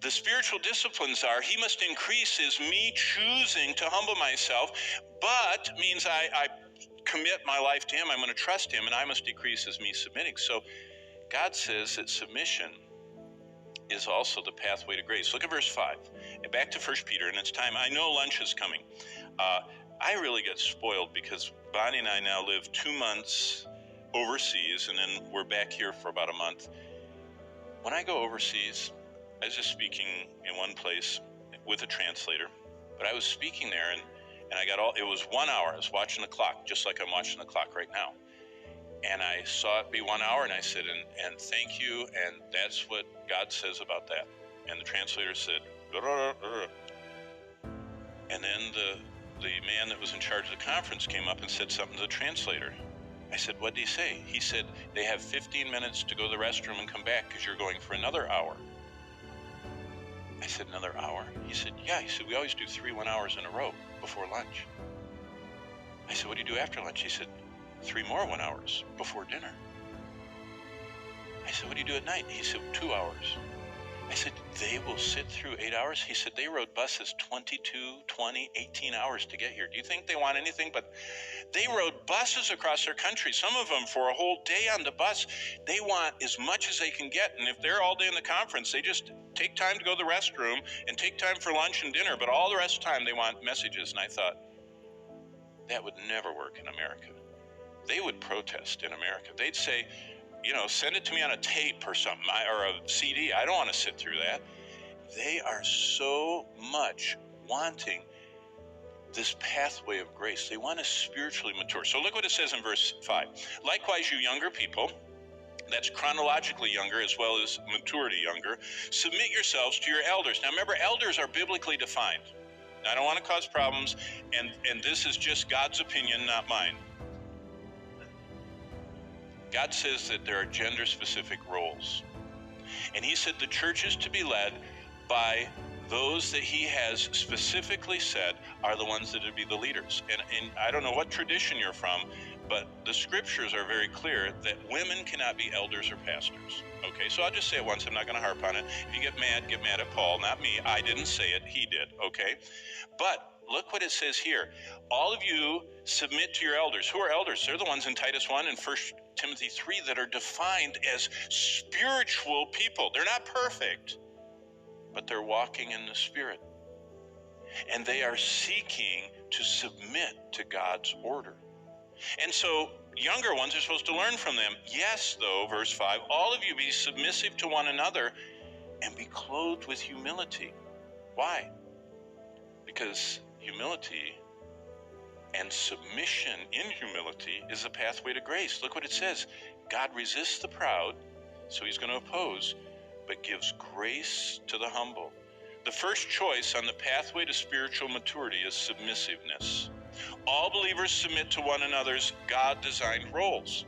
The spiritual disciplines are, he must increase is me choosing to humble myself, but means I commit my life to him, I'm going to trust him, and I must decrease as me submitting. So God says that submission is also the pathway to grace. Look at verse 5. And back to 1 Peter, and it's time. I know lunch is coming. I really get spoiled because Bonnie and I now live 2 months overseas, and then we're back here for about a month. When I go overseas, I was just speaking in one place with a translator, but I was speaking there, and I got it was 1 hour. I was watching the clock, just like I'm watching the clock right now. And I saw it be 1 hour, and I said, and thank you, and that's what God says about that. And the translator said, and then the man that was in charge of the conference came up and said something to the translator. I said, what did he say? He said, they have 15 minutes to go to the restroom and come back because you're going for another hour. I said, another hour? He said, yeah. He said, we always do 3 1 hours in a row before lunch. I said, what do you do after lunch? He said, 3 more 1 hours before dinner. I said, what do you do at night? He said, 2 hours. I said, they will sit through 8 hours? He said, they rode buses 22, 20, 18 hours to get here. Do you think they want anything but... They rode buses across their country, some of them for a whole day on the bus. They want as much as they can get, and if they're all day in the conference, they just take time to go to the restroom and take time for lunch and dinner, but all the rest of the time they want messages. And I thought, that would never work in America. They would protest in America. They'd say, send it to me on a tape or something, or a CD. I don't want to sit through that. They are so much wanting this pathway of grace. They want to spiritually mature. So look what it says in verse 5. Likewise, you younger people, that's chronologically younger as well as maturity younger, submit yourselves to your elders. Now remember, elders are biblically defined. Now, I don't want to cause problems, and this is just God's opinion, not mine. God says that there are gender-specific roles. And he said the church is to be led by those that he has specifically said are the ones that would be the leaders. And I don't know what tradition you're from, but the scriptures are very clear that women cannot be elders or pastors. Okay, so I'll just say it once. I'm not going to harp on it. If you get mad at Paul, not me. I didn't say it. He did, okay? But look what it says here. All of you submit to your elders. Who are elders? They're the ones in Titus 1 and 1 Timothy 3 that are defined as spiritual people. They're not perfect, but they're walking in the Spirit. And they are seeking to submit to God's order. And so younger ones are supposed to learn from them. Yes, though, verse 5, all of you be submissive to one another and be clothed with humility. Why? Because humility and submission in humility is a pathway to grace. Look what it says. God resists the proud, so he's going to oppose, but gives grace to the humble. The first choice on the pathway to spiritual maturity is submissiveness. All believers submit to one another's God-designed roles.